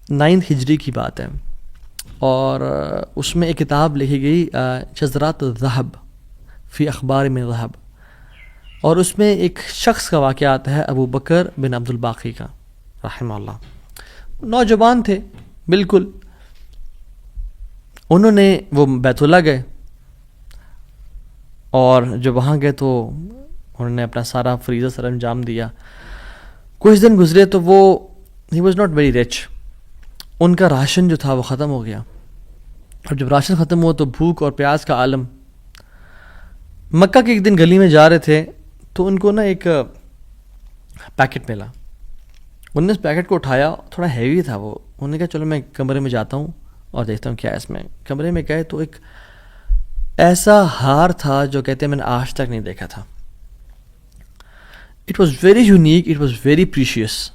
9 ہجری کی بات ہے، اور اس میں ایک کتاب لکھی گئی جزرات الذہب فی اخبار من ذہب، اور اس میں ایک شخص کا واقعہ آتا ہے، ابو بکر بن عبد الباقی کا رحمہ اللہ۔ نوجوان تھے بالکل، انہوں نے وہ بیت اللہ گئے، اور جب وہاں گئے تو انہوں نے اپنا سارا فریضہ سر انجام دیا۔ کچھ دن گزرے تو وہ ہی واز ناٹ ویری رچ، ان کا راشن جو تھا وہ ختم ہو گیا، اور جب راشن ختم ہوا تو بھوک اور پیاس کا عالم۔ مکہ کے ایک دن گلی میں جا رہے تھے تو ان کو نا ایک پیکٹ ملا، انہوں نے اس پیکٹ کو اٹھایا، تھوڑا ہیوی تھا وہ، انہوں نے کہا چلو میں کمرے میں جاتا ہوں اور دیکھتا ہوں کیا ہے اس میں۔ کمرے میں گئے تو ایک ایسا ہار تھا جو کہتے ہیں میں نے آج تک نہیں دیکھا تھا۔ It was very unique, it was very precious.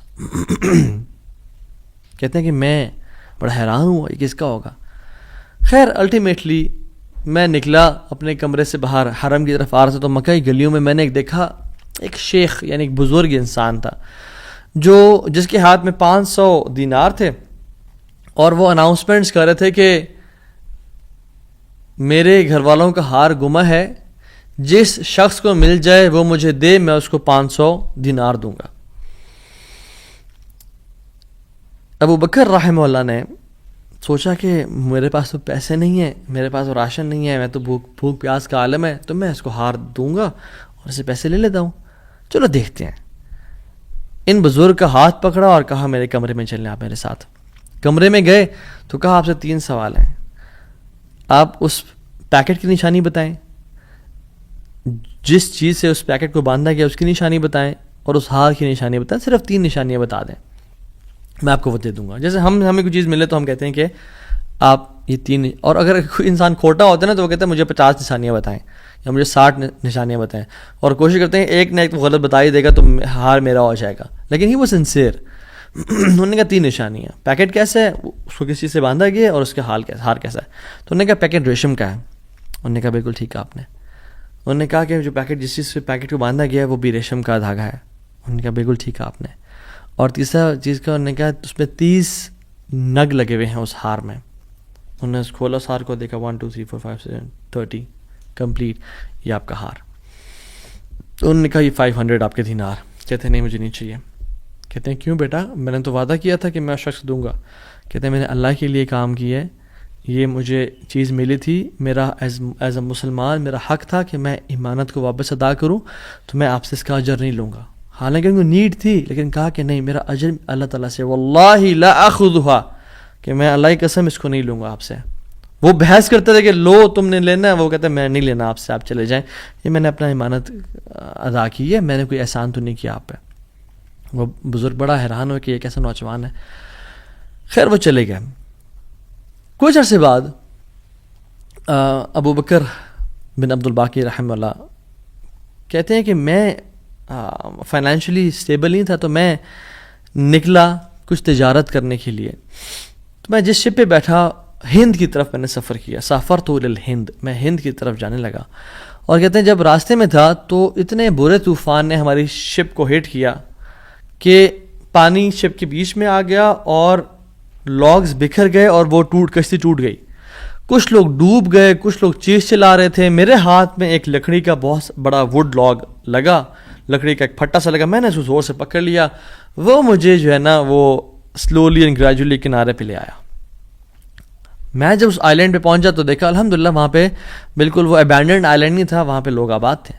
کہتے ہیں کہ میں بڑا حیران ہوا یہ کس کا ہوگا۔ خیر الٹیمیٹلی میں نکلا اپنے کمرے سے باہر، حرم کی طرف آ رہا تھا، تو مکہ کی گلیوں میں میں نے ایک دیکھا، ایک شیخ یعنی ایک بزرگ انسان تھا جس کے ہاتھ میں 500 دینار تھے، اور وہ اناؤنسمنٹس کر رہے تھے کہ میرے گھر والوں کا ہار گما ہے، جس شخص کو مل جائے وہ مجھے دے، میں اس کو 500 دینار دوں گا۔ ابو بکر رحمہ اللہ نے سوچا کہ میرے پاس تو پیسے نہیں ہیں، میرے پاس تو راشن نہیں ہے، میں تو بھوک پیاس کا عالم ہے، تو میں اس کو ہار دوں گا اور اسے پیسے لے لیتا ہوں، چلو دیکھتے ہیں۔ ان بزرگ کا ہاتھ پکڑا اور کہا میرے کمرے میں چلیں آپ میرے ساتھ۔ کمرے میں گئے تو کہا آپ سے 3 سوال ہیں، آپ اس پیکٹ کی نشانی بتائیں، جس چیز سے اس پیکٹ کو باندھا گیا اس کی نشانی بتائیں، اور اس ہار کی نشانی بتائیں، صرف 3 نشانیاں بتا دیں، میں آپ کو وہ دے دوں گا۔ جیسے ہمیں کوئی چیز ملے تو ہم کہتے ہیں کہ آپ یہ 3، اور اگر کوئی انسان کھوٹا ہوتا ہے نا تو وہ کہتے ہیں مجھے 50 نشانیاں بتائیں یا مجھے 60 نشانیاں بتائیں، اور کوشش کرتے ہیں ایک نہ ایک غلط بتا ہی دے گا تو ہار میرا ہو جائے گا، لیکن ہی وہ سنسیئر۔ انہوں نے کہا 3 نشانیاں، پیکٹ کیسا ہے، اس کو کس چیز سے باندھا گیا ہے، اور اس کا ہار کیسا ہے۔ تو انہوں نے کہا پیکٹ ریشم کا ہے۔ انہوں نے کہا بالکل ٹھیک ہے آپ نے۔ انہوں نے کہا کہ جو پیکٹ جس چیز سے پیکٹ کو باندھا گیا ہے وہ بھی ریشم کا دھاگا ہے۔ انہوں نے کہا بالکل ٹھیک ہے آپ نے۔ اور تیسرا چیز کا انہوں نے کہا اس میں 30 نگ لگے ہوئے ہیں اس ہار میں۔ انہوں نے کھولا اس ہار کو، دیکھا 1 2 3 4 5 6 30 کمپلیٹ، یہ آپ کا ہار۔ تو انہوں نے کہا یہ 500 آپ کے دینار۔ کہتے ہیں نہیں مجھے نہیں چاہیے۔ کہتے ہیں کیوں بیٹا، میں نے تو وعدہ کیا تھا کہ میں شخص دوں گا۔ کہتے ہیں میں نے اللہ کے لیے کام کیا ہے، یہ مجھے چیز ملی تھی، میرا ایز اے مسلمان میرا حق تھا کہ میں امانت کو واپس ادا کروں، تو میں آپ سے اس کا اجر نہیں لوں گا۔ حالانکہ ان کو نیڈ تھی، لیکن کہا کہ نہیں میرا اجر اللہ تعالیٰ سے، واللہ لا اخذها، کہ میں اللہ کی قسم اس کو نہیں لوں گا آپ سے۔ وہ بحث کرتے تھے کہ لو تم نے لینا ہے، وہ کہتے ہیں میں نہیں لینا آپ سے، آپ چلے جائیں، یہ میں نے اپنا امانت ادا کی ہے، میں نے کوئی احسان تو نہیں کیا آپ پہ۔ وہ بزرگ بڑا حیران ہوئے کہ یہ کیسا نوجوان ہے۔ خیر وہ چلے گئے۔ کچھ عرصے بعد ابو بکر بن عبد الباقی رحمہ اللہ کہتے ہیں کہ میں فائنینشلی اسٹیبل نہیں تھا، تو میں نکلا کچھ تجارت کرنے کے لیے۔ تو میں جس شپ پہ بیٹھا، ہند کی طرف میں نے سفر کیا، سافرت الی الہند، میں ہند کی طرف جانے لگا۔ اور کہتے ہیں جب راستے میں تھا تو اتنے برے طوفان نے ہماری شپ کو ہٹ کیا کہ پانی شپ کے بیچ میں آ گیا اور لاگز بکھر گئے اور وہ کشتی ٹوٹ گئی۔ کچھ لوگ ڈوب گئے، کچھ لوگ چیز چلا رہے تھے۔ میرے ہاتھ میں ایک لکڑی کا بہت بڑا ووڈ لاگ لگا، لکڑی کا ایک پھٹا سا لگا، میں نے اس کو زور سے پکڑ لیا، وہ مجھے جو ہے نا وہ سلولی اینڈ گریجولی کنارے پہ لے آیا۔ میں جب اس آئی لینڈ پہ پہنچا تو دیکھا الحمدللہ وہاں پہ بالکل وہ ابینڈنڈ آئی لینڈ نہیں تھا، وہاں پہ لوگ آباد تھے۔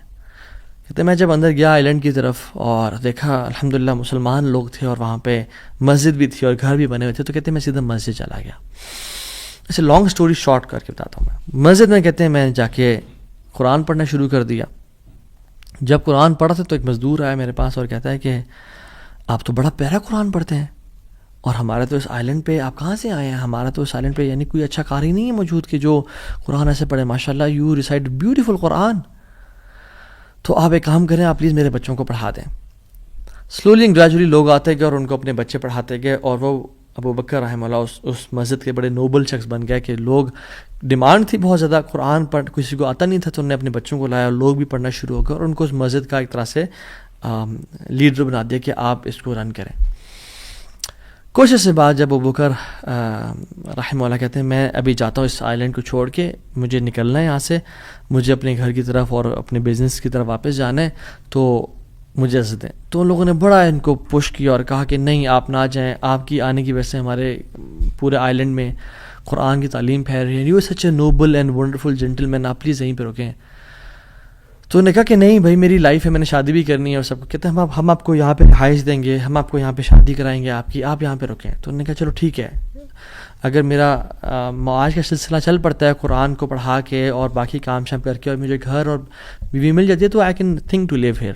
کہتے میں جب اندر گیا آئی لینڈ کی طرف اور دیکھا الحمدللہ مسلمان لوگ تھے، اور وہاں پہ مسجد بھی تھی اور گھر بھی بنے ہوئے تھے، تو کہتے ہیں میں سیدھا مسجد چلا گیا۔ ایسے لانگ سٹوری شارٹ کر کے بتاتا ہوں میں۔ مسجد میں کہتے ہیں میں جا کے قرآن پڑھنا شروع کر دیا۔ جب قرآن پڑھا تھا تو ایک مزدور آیا میرے پاس اور کہتا ہے کہ آپ تو بڑا پیارا قرآن پڑھتے ہیں، اور ہمارے تو اس آئی لینڈ پہ آپ کہاں سے آئے ہیں؟ ہمارا تو اس آئی لینڈ پہ یعنی کوئی اچھا قاری نہیں ہے موجود کہ جو قرآن ایسے پڑھے، ماشاءاللہ یو ریسائٹ بیوٹیفل قرآن، تو آپ ایک کام کریں، آپ پلیز میرے بچوں کو پڑھا دیں۔ سلولی اینڈ گریجولی لوگ آتے گئے اور ان کو اپنے بچے پڑھاتے گئے، اور وہ ابو بکر رحمہ اللہ اس مسجد کے بڑے نوبل شخص بن گئے کہ لوگ ڈیمانڈ تھی بہت زیادہ، قرآن پڑھ کسی کو آتا نہیں تھا، تو انہوں نے اپنے بچوں کو لایا اور لوگ بھی پڑھنا شروع ہو گئے، اور ان کو اس مسجد کا ایک طرح سے لیڈر بنا دیا کہ آپ اس کو رن کریں۔ کچھ عرصے بعد جب ابو بکر رحمہ اللہ کہتے ہیں میں ابھی جاتا ہوں اس آئی لینڈ کو چھوڑ کے, مجھے نکلنا ہے یہاں سے, مجھے اپنے گھر کی طرف اور اپنے بزنس کی طرف واپس جانا ہے, تو مجھے اجازت دیں. تو ان لوگوں نے بڑا ان کو پش کیا اور کہا کہ نہیں آپ نہ جائیں, آپ کی آنے کی وجہ سے ہمارے پورے آئی لینڈ میں قرآن کی تعلیم پھیل رہی ہے, you such a noble and wonderful gentleman, آپ پلیز یہیں پہ رکیں. تو انہوں نے کہا کہ نہیں بھائی میری لائف ہے, میں نے شادی بھی کرنی ہے اور سب کو. کہتے ہیں ہم آپ کو یہاں پہ رہائش دیں گے, ہم آپ کو یہاں پہ شادی کرائیں گے آپ کی, آپ یہاں پہ رکیں. تو انہوں نے کہا چلو ٹھیک ہے, اگر میرا معاش کا سلسلہ چل پڑتا ہے قرآن کو پڑھا کے اور باقی کام شام کر کے اور مجھے گھر اور بیوی مل جاتی ہے تو I can think to leave here.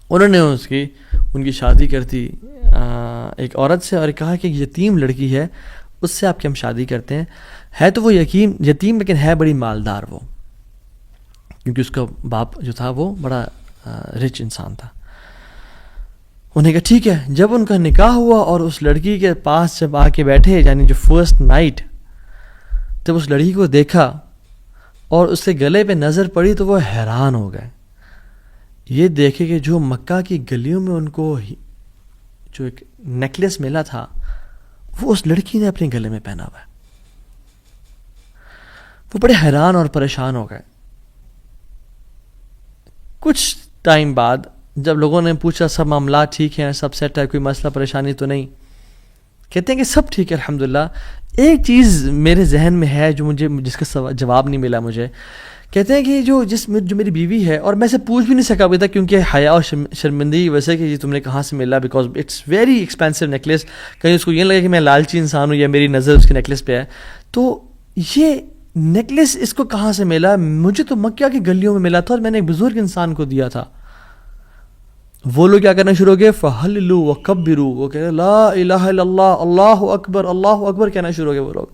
انہوں نے ان کی شادی کر دی ایک عورت سے, اور کہا کہ یتیم لڑکی ہے اس سے آپ کی ہم شادی کرتے ہیں. ہے تو وہ یتیم لیکن ہے بڑی مالدار وہ, کیونکہ اس کا باپ جو تھا وہ بڑا رچ انسان تھا. انہوں نے کہا ٹھیک ہے. جب ان کا نکاح ہوا اور اس لڑکی کے پاس جب آ کے بیٹھے, یعنی جو فرسٹ نائٹ, جب اس لڑکی کو دیکھا اور اس کے گلے پہ نظر پڑی تو وہ حیران ہو گئے. یہ دیکھے کہ جو مکہ کی گلیوں میں ان کو جو ایک نیکلیس ملا تھا وہ اس لڑکی نے اپنے گلے میں پہنا ہوا ہے. وہ بڑے حیران اور پریشان ہو گئے. کچھ ٹائم بعد جب لوگوں نے پوچھا سب معاملات ٹھیک ہیں, سب سیٹ ہے, کوئی مسئلہ پریشانی تو نہیں, کہتے ہیں کہ سب ٹھیک ہے الحمدللہ. ایک چیز میرے ذہن میں ہے جو جس کا جواب نہیں ملا مجھے. کہتے ہیں کہ جو میری بیوی ہے, اور میں سے پوچھ بھی نہیں سکا ابھی تک کیونکہ حیا اور شرمندگی ویسے کہ تم نے کہاں سے ملا, because it's very expensive necklace. کہیں اس کو یہ لگے کہ میں لالچی انسان ہوں یا میری نظر اس کے نیکلیس پہ ہے. تو یہ نیکلیس اس کو کہاں سے ملا؟ مجھے تو مکہ کی گلیوں میں ملا تھا اور میں نے ایک بزرگ انسان کو دیا تھا. وہ لوگ کیا کرنا شروع ہو گئے, فَحَلِّلُوا وَكَبِّرُوا, وہ کہہ رہے لا الہ الا اللہ, اللہ اکبر کہنا شروع ہو گئے وہ لوگ.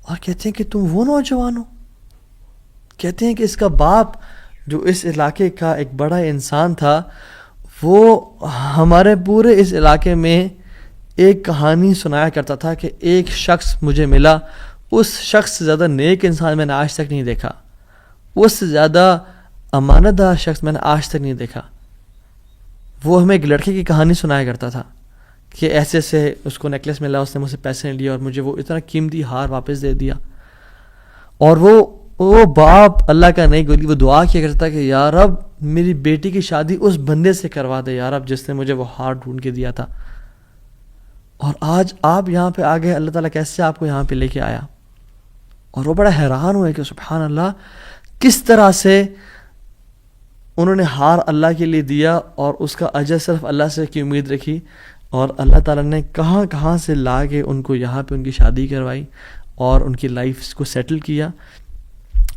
اور کہتے ہیں کہ تم وہ نوجوان ہو. کہتے ہیں کہ اس کا باپ جو اس علاقے کا ایک بڑا انسان تھا, وہ ہمارے پورے اس علاقے میں ایک کہانی سنایا کرتا تھا کہ ایک شخص مجھے ملا, اس شخص سے زیادہ نیک انسان میں نے آج تک نہیں دیکھا, اس سے زیادہ امانت دار شخص میں نے آج تک نہیں دیکھا. وہ ہمیں ایک لڑکے کی کہانی سنایا کرتا تھا کہ ایسے ایسے اس کو نیکلیس ملا, اس نے مجھ سے پیسے نہیں لیے اور مجھے وہ اتنا قیمتی ہار واپس دے دیا. اور وہ باپ اللہ کا نہیں گولی, وہ دعا کیا کرتا کہ یا رب میری بیٹی کی شادی اس بندے سے کروا دے یا رب جس نے مجھے وہ ہار ڈھونڈ کے دیا تھا. اور آج آپ یہاں پہ آ گئے, اللہ تعالیٰ کیسے آپ کو یہاں پہ لے کے آیا. اور وہ بڑا حیران ہوئے کہ سبحان اللہ, کس طرح سے انہوں نے ہار اللہ کے لیے دیا اور اس کا اجر صرف اللہ سے کی امید رکھی, اور اللہ تعالیٰ نے کہاں کہاں سے لا کے ان کو یہاں پہ ان کی شادی کروائی اور ان کی لائف کو سیٹل کیا,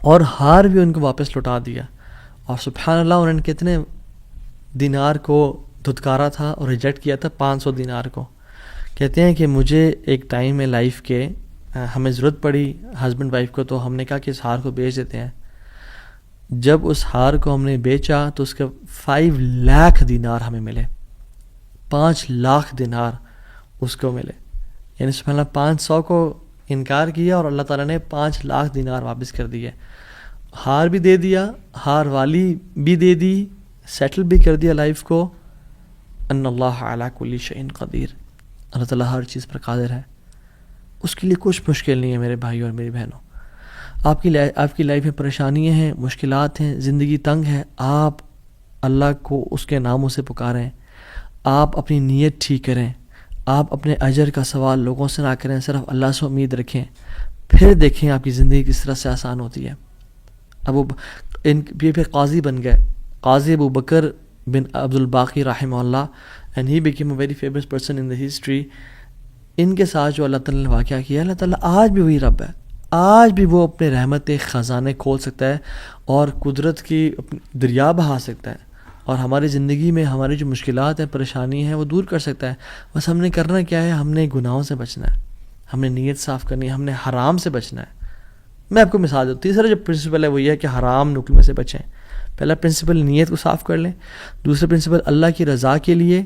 اور ہار بھی ان کو واپس لوٹا دیا. اور سبحان اللہ انہوں نے کتنے دینار کو دھتکارا تھا اور ریجیکٹ کیا تھا, 500 دینار کو. کہتے ہیں کہ مجھے ایک ٹائم میں لائف کے ہمیں ضرورت پڑی ہسبینڈ وائف کو, تو ہم نے کہا کہ اس ہار کو بیچ دیتے ہیں. جب اس ہار کو ہم نے بیچا تو اس کے 5 لاکھ دینار ہمیں ملے, 5 لاکھ دینار اس کو ملے. یعنی سبحان اللہ 500 کو انکار کیا اور اللہ تعالیٰ نے 5 لاکھ دینار واپس کر دیے. ہار بھی دے دیا, ہار والی بھی دے دی, سیٹل بھی کر دیا لائف کو. ان اللہ علی کل شیء قدیر, اللہ تعالیٰ ہر چیز پر قادر ہے, اس کے لیے کچھ مشکل نہیں ہے میرے بھائی اور میری بہنوں. آپ کی لائف میں پریشانیاں ہیں, مشکلات ہیں, زندگی تنگ ہے, آپ اللہ کو اس کے ناموں سے پکاریں, آپ اپنی نیت ٹھیک کریں, آپ اپنے اجر کا سوال لوگوں سے نہ کریں, صرف اللہ سے امید رکھیں, پھر دیکھیں آپ کی زندگی کس طرح سے آسان ہوتی ہے. یہ پھر قاضی بن گئے, قاضی ابو بکر بن عبد الباقی رحمہ اللہ, and he became a very famous person in the history. ان کے ساتھ جو اللہ تعالیٰ نے واقعہ کیا, اللہ تعالیٰ آج بھی وہی رب ہے, آج بھی وہ اپنے رحمت خزانے کھول سکتا ہے اور قدرت کی دریا بہا سکتا ہے, اور ہماری زندگی میں ہماری جو مشکلات ہیں, پریشانی ہیں, وہ دور کر سکتا ہے. بس ہم نے کرنا کیا ہے, ہم نے گناہوں سے بچنا ہے, ہم نے نیت صاف کرنی ہے, ہم نے حرام سے بچنا ہے. میں آپ کو مثال دوں, تیسرا جو پرنسپل ہے وہ یہ ہے کہ حرام نکلنے سے بچیں. پہلا پرنسپل نیت کو صاف کر لیں. دوسرا پرنسپل اللہ کی رضا کے لیے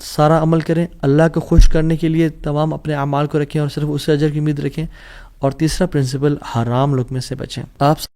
سارا عمل کریں, اللہ کو خوش کرنے کے لیے تمام اپنے اعمال کو رکھیں اور صرف اس سے اجر کی امید رکھیں. اور تیسرا پرنسپل حرام لقمے سے بچیں. آپ